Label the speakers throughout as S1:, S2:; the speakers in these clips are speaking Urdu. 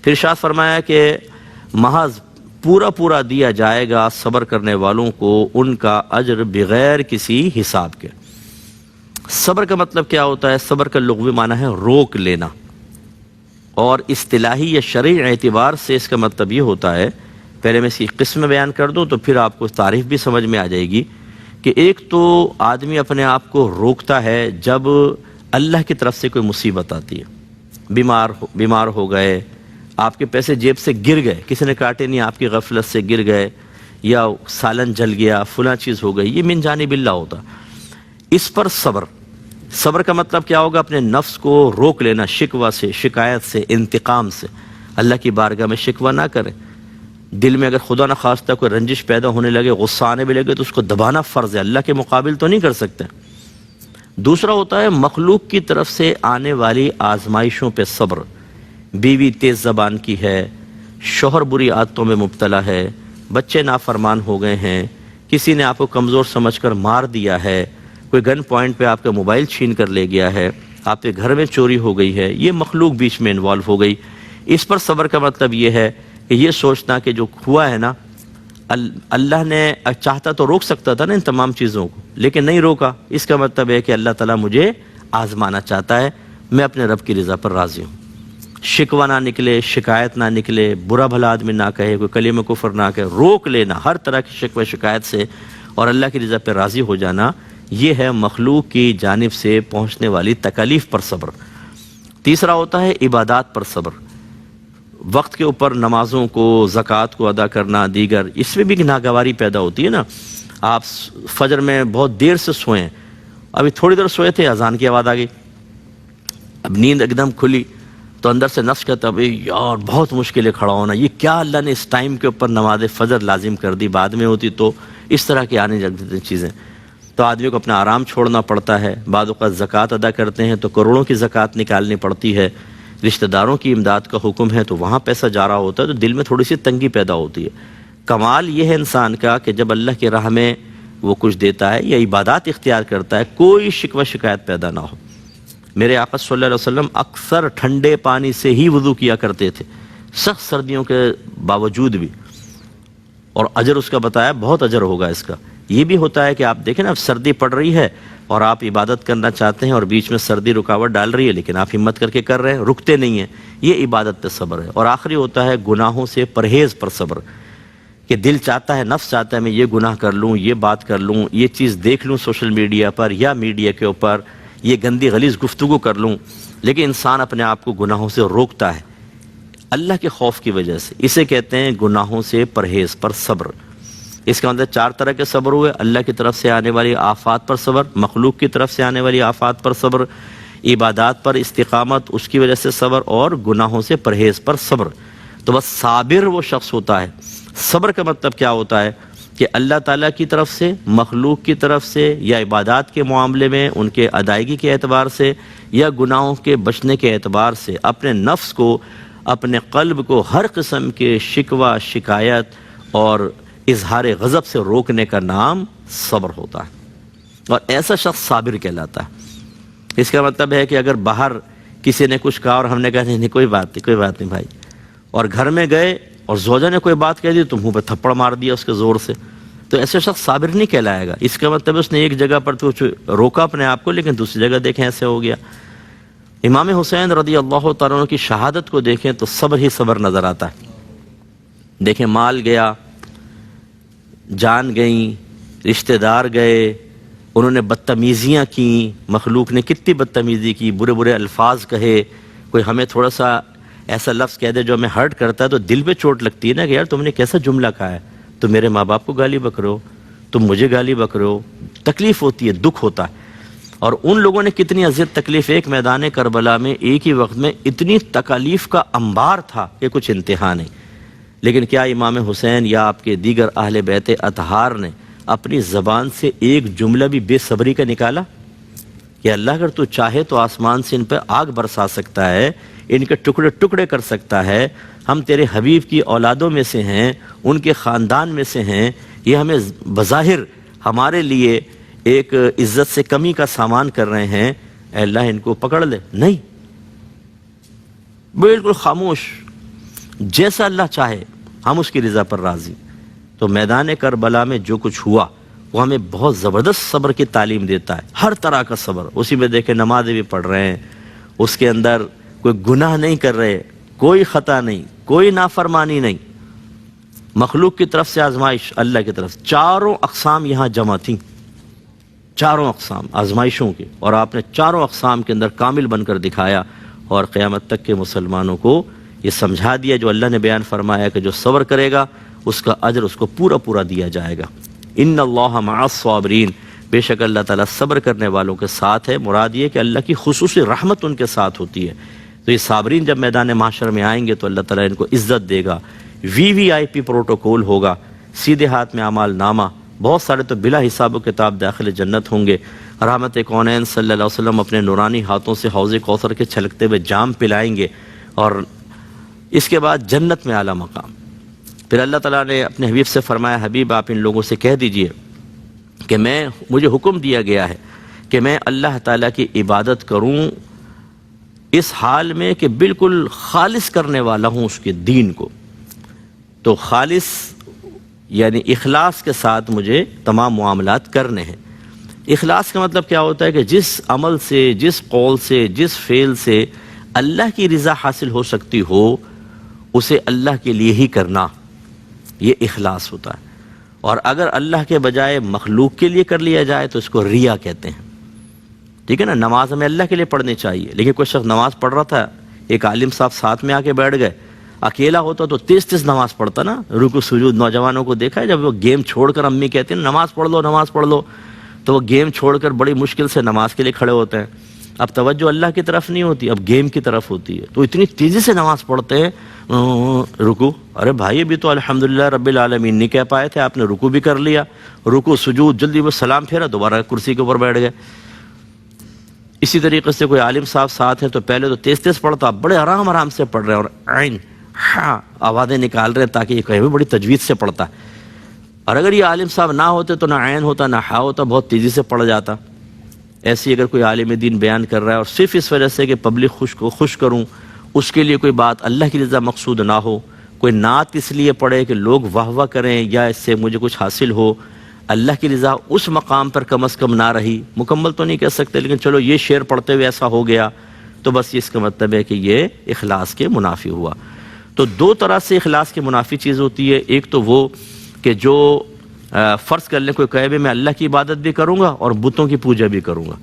S1: پھر ارشاد فرمایا کہ محض پورا پورا دیا جائے گا صبر کرنے والوں کو ان کا اجر بغیر کسی حساب کے۔ صبر کا مطلب کیا ہوتا ہے؟ صبر کا لغوی معنی ہے روک لینا، اور اصطلاحی یا شرعی اعتبار سے اس کا مطلب یہ ہوتا ہے، پہلے میں اس کی قسم بیان کر دوں تو پھر آپ کو تعریف بھی سمجھ میں آ جائے گی، کہ ایک تو آدمی اپنے آپ کو روکتا ہے جب اللہ کی طرف سے کوئی مصیبت آتی ہے، بیمار ہو گئے، آپ کے پیسے جیب سے گر گئے، کسی نے کاٹے نہیں، آپ کی غفلت سے گر گئے، یا سالن جل گیا، فلاں چیز ہو گئی، یہ من جانب اللہ ہوتا، اس پر صبر کا مطلب کیا ہوگا؟ اپنے نفس کو روک لینا، شکوہ سے، شکایت سے، انتقام سے۔ اللہ کی بارگاہ میں شکوہ نہ کریں، دل میں اگر خدا نخواستہ کوئی رنجش پیدا ہونے لگے، غصہ آنے بھی لگے، تو اس کو دبانا فرض ہے، اللہ کے مقابل تو نہیں کر سکتے۔ دوسرا ہوتا ہے مخلوق کی طرف سے آنے والی آزمائشوں پہ صبر، بیوی تیز زبان کی ہے، شوہر بری عادتوں میں مبتلا ہے، بچے نافرمان ہو گئے ہیں، کسی نے آپ کو کمزور سمجھ کر مار دیا ہے، کوئی گن پوائنٹ پہ آپ کا موبائل چھین کر لے گیا ہے، آپ کے گھر میں چوری ہو گئی ہے، یہ مخلوق بیچ میں انوالو ہو گئی۔ اس پر صبر کا مطلب یہ ہے کہ یہ سوچنا کہ جو ہوا ہے نا، اللہ نے چاہتا تو روک سکتا تھا نا ان تمام چیزوں کو، لیکن نہیں روکا، اس کا مطلب ہے کہ اللہ تعالیٰ مجھے آزمانا چاہتا ہے، میں اپنے رب کی رضا پر راضی ہوں۔ شکوہ نہ نکلے، شکایت نہ نکلے، برا بھلا آدمی نہ کہے، کوئی کلمہ کفر نہ کہے، روک لینا ہر طرح کی شکوہ شکایت سے اور اللہ کی رضا پہ راضی ہو جانا، یہ ہے مخلوق کی جانب سے پہنچنے والی تکالیف پر صبر۔ تیسرا ہوتا ہے عبادات پر صبر، وقت کے اوپر نمازوں کو، زکوٰۃ کو ادا کرنا، دیگر، اس میں بھی ناگواری پیدا ہوتی ہے نا۔ آپ فجر میں بہت دیر سے سوئیں، ابھی تھوڑی دیر سوئے تھے، اذان کی آواز آ گئی، اب نیند ایک دم کھلی تو اندر سے نفس کہتا ہے یار بہت مشکل ہے کھڑا ہونا، یہ کیا اللہ نے اس ٹائم کے اوپر نماز فجر لازم کر دی، بعد میں ہوتی تو اس طرح کی آنے لگتی تھیں چیزیں، تو آدمی کو اپنا آرام چھوڑنا پڑتا ہے۔ بعض اوقات زکوٰۃ ادا کرتے ہیں تو کروڑوں کی زکوٰۃ نکالنی پڑتی ہے، رشتہ داروں کی امداد کا حکم ہے تو وہاں پیسہ جا رہا ہوتا ہے، تو دل میں تھوڑی سی تنگی پیدا ہوتی ہے۔ کمال یہ ہے انسان کا کہ جب اللہ کی راہ میں وہ کچھ دیتا ہے یا عبادات اختیار کرتا ہے، کوئی شکوہ شکایت پیدا نہ ہو۔ میرے آقا صلی اللہ علیہ وسلم اکثر ٹھنڈے پانی سے ہی وضو کیا کرتے تھے، سخت سردیوں کے باوجود بھی، اور اجر اس کا بتایا، بہت اجر ہوگا اس کا۔ یہ بھی ہوتا ہے کہ آپ دیکھیں نا، اب سردی پڑ رہی ہے اور آپ عبادت کرنا چاہتے ہیں اور بیچ میں سردی رکاوٹ ڈال رہی ہے، لیکن آپ ہمت کر کے کر رہے ہیں، رکتے نہیں ہیں، یہ عبادت پہ صبر ہے۔ اور آخری ہوتا ہے گناہوں سے پرہیز پر صبر، کہ دل چاہتا ہے، نفس چاہتا ہے میں یہ گناہ کر لوں، یہ بات کر لوں، یہ چیز دیکھ لوں سوشل میڈیا پر یا میڈیا کے اوپر، یہ گندی غلیظ گفتگو کر لوں، لیکن انسان اپنے آپ کو گناہوں سے روکتا ہے اللہ کے خوف کی وجہ سے۔ اسے کہتے ہیں گناہوں سے پرہیز پر صبر۔ اس کا مطلب 4 طرح کے صبر ہوئے: اللہ کی طرف سے آنے والی آفات پر صبر، مخلوق کی طرف سے آنے والی آفات پر صبر، عبادات پر استقامت اس کی وجہ سے صبر، اور گناہوں سے پرہیز پر صبر۔ تو بس صابر وہ شخص ہوتا ہے۔ صبر کا مطلب کیا ہوتا ہے؟ کہ اللہ تعالیٰ کی طرف سے، مخلوق کی طرف سے، یا عبادات کے معاملے میں ان کے ادائیگی کے اعتبار سے، یا گناہوں کے بچنے کے اعتبار سے، اپنے نفس کو، اپنے قلب کو ہر قسم کے شکوہ شکایت اور اظہار غضب سے روکنے کا نام صبر ہوتا ہے، اور ایسا شخص صابر کہلاتا ہے۔ اس کا مطلب ہے کہ اگر باہر کسی نے کچھ کہا اور ہم نے کہا نہیں کوئی بات نہیں بھائی، اور گھر میں گئے اور زوجہ نے کوئی بات کہہ دی تو منہ پہ تھپڑ مار دیا اس کے زور سے، تو ایسے شخص صابر نہیں کہلائے گا۔ اس کا مطلب اس نے ایک جگہ پر تو روکا اپنے آپ کو، لیکن دوسری جگہ دیکھیں ایسے ہو گیا۔ امام حسین رضی اللہ تعالیٰ عنہ کی شہادت کو دیکھیں تو صبر ہی صبر نظر آتا ہے۔ دیکھیں مال گیا، جان گئیں، رشتہ دار گئے، انہوں نے بدتمیزیاں کیں، مخلوق نے کتنی بدتمیزی کی، برے برے الفاظ کہے، کوئی ہمیں تھوڑا سا ایسا لفظ کہہ دے جو ہمیں ہرٹ کرتا ہے تو دل پہ چوٹ لگتی ہے نا، کہ یار تم نے کیسا جملہ کہا ہے، تم میرے ماں باپ کو گالی بک رہے ہو، تم مجھے گالی بک رہے ہو، تکلیف ہوتی ہے، دکھ ہوتا ہے۔ اور ان لوگوں نے کتنی اذیت تکلیف، ایک میدان کربلا میں ایک ہی وقت میں اتنی تکالیف کا انبار تھا کہ کچھ انتہا نہیں، لیکن کیا امام حسین یا آپ کے دیگر اہل بیت اطہار نے اپنی زبان سے ایک جملہ بھی بے صبری کا نکالا کہ اللہ اگر تو چاہے تو آسمان سے ان پر آگ برسا سکتا ہے، ان کے ٹکڑے ٹکڑے کر سکتا ہے، ہم تیرے حبیب کی اولادوں میں سے ہیں، ان کے خاندان میں سے ہیں، یہ ہمیں بظاہر ہمارے لیے ایک عزت سے کمی کا سامان کر رہے ہیں، اے اللہ ان کو پکڑ لے۔ نہیں، بالکل خاموش، جیسا اللہ چاہے ہم اس کی رضا پر راضی. تو میدان کربلا میں جو کچھ ہوا وہ ہمیں بہت زبردست صبر کی تعلیم دیتا ہے، ہر طرح کا صبر. اسی میں دیکھیں نمازیں بھی پڑھ رہے ہیں، اس کے اندر کوئی گناہ نہیں کر رہے، کوئی خطا نہیں، کوئی نافرمانی نہیں. مخلوق کی طرف سے آزمائش، اللہ کی طرف، چاروں اقسام یہاں جمع تھیں، چاروں اقسام آزمائشوں کے، اور آپ نے چاروں اقسام کے اندر کامل بن کر دکھایا. اور قیامت تک کے مسلمانوں کو یہ سمجھا دیا جو اللہ نے بیان فرمایا کہ جو صبر کرے گا اس کا اجر اس کو پورا پورا دیا جائے گا. ان اللہ مع الصابرین، بے شک اللہ تعالیٰ صبر کرنے والوں کے ساتھ ہے. مراد یہ کہ اللہ کی خصوصی رحمت ان کے ساتھ ہوتی ہے. تو یہ صابرین جب میدان محشر میں آئیں گے تو اللہ تعالیٰ ان کو عزت دے گا، VVIP پروٹوکول ہوگا، سیدھے ہاتھ میں اعمال نامہ، بہت سارے تو بلا حساب و کتاب داخل جنت ہوں گے. رحمت کونین صلی اللہ علیہ وسلم اپنے نورانی ہاتھوں سے حوض کوثر کے چھلکتے ہوئے جام پلائیں گے، اور اس کے بعد جنت میں اعلیٰ مقام. پھر اللہ تعالیٰ نے اپنے حبیب سے فرمایا، حبیب آپ ان لوگوں سے کہہ دیجئے کہ مجھے حکم دیا گیا ہے کہ میں اللہ تعالیٰ کی عبادت کروں اس حال میں کہ بالکل خالص کرنے والا ہوں اس کے دین کو. تو خالص یعنی اخلاص کے ساتھ مجھے تمام معاملات کرنے ہیں. اخلاص کا مطلب کیا ہوتا ہے کہ جس عمل سے، جس قول سے، جس فعل سے اللہ کی رضا حاصل ہو سکتی ہو اسے اللہ کے لیے ہی کرنا، یہ اخلاص ہوتا ہے. اور اگر اللہ کے بجائے مخلوق کے لیے کر لیا جائے تو اس کو ریا کہتے ہیں. ٹھیک ہے نا، نماز ہمیں اللہ کے لیے پڑھنی چاہیے، لیکن کوئی شخص نماز پڑھ رہا تھا، ایک عالم صاحب ساتھ میں آ کے بیٹھ گئے، اکیلا ہوتا تو تیز تیز نماز پڑھتا نا، رکوع سجود. نوجوانوں کو دیکھا ہے جب وہ گیم چھوڑ کر، امی کہتے ہیں نماز پڑھ لو نماز پڑھ لو، تو وہ گیم چھوڑ کر بڑی مشکل سے نماز کے لیے کھڑے ہوتے ہیں. اب توجہ اللہ کی طرف نہیں ہوتی، اب گیم کی طرف ہوتی ہے، تو اتنی تیزی سے نماز پڑھتے ہیں. رکوع، ارے بھائی ابھی تو الحمدللہ رب العالمین نہیں کہہ پائے تھے، آپ نے رکوع بھی کر لیا، رکوع سجود، جلدی وہ سلام پھیرا، دوبارہ کرسی کے اوپر بیٹھ گئے. اسی طریقے سے کوئی عالم صاحب ساتھ ہیں تو پہلے تو تیز تیز پڑھتا، بڑے آرام آرام سے پڑھ رہے ہیں، اور عین ہاں آوازیں نکال رہے ہیں تاکہ یہ کہیں بھی بڑی تجوید سے پڑھتا ہے. اور اگر یہ عالم صاحب نہ ہوتے تو نہ عین ہوتا نہ ہا ہوتا، بہت تیزی سے پڑھ جاتا. ایسی اگر کوئی عالم دین بیان کر رہا ہے اور صرف اس وجہ سے کہ پبلک کو خوش کروں، اس کے لیے کوئی بات اللہ کی رضا مقصود نہ ہو، کوئی نعت اس لیے پڑھے کہ لوگ واہ واہ کریں یا اس سے مجھے کچھ حاصل ہو، اللہ کی رضا اس مقام پر کم از کم نہ رہی، مکمل تو نہیں کہہ سکتے لیکن چلو یہ شعر پڑھتے ہوئے ایسا ہو گیا، تو بس اس کا مطلب ہے کہ یہ اخلاص کے منافی ہوا. تو دو طرح سے اخلاص کے منافی چیز ہوتی ہے. ایک تو وہ کہ جو فرض کر لیں کوئی کہے بھی میں اللہ کی عبادت بھی کروں گا اور بتوں کی پوجا بھی کروں گا،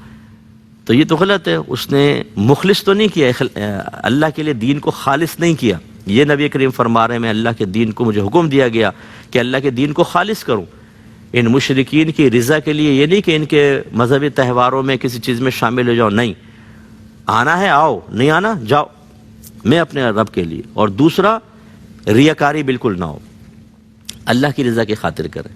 S1: تو یہ تو غلط ہے. اس نے مخلص تو نہیں کیا، اللہ کے لیے دین کو خالص نہیں کیا. یہ نبی کریم فرما رہے ہیں میں اللہ کے دین کو، مجھے حکم دیا گیا کہ اللہ کے دین کو خالص کروں. ان مشرکین کی رضا کے لیے یہ نہیں کہ ان کے مذہبی تہواروں میں کسی چیز میں شامل ہو جاؤ، نہیں، آنا ہے آؤ، نہیں آنا جاؤ، میں اپنے رب کے لیے. اور دوسرا ریاکاری بالکل نہ ہو، اللہ کی رضا کی خاطر کریں.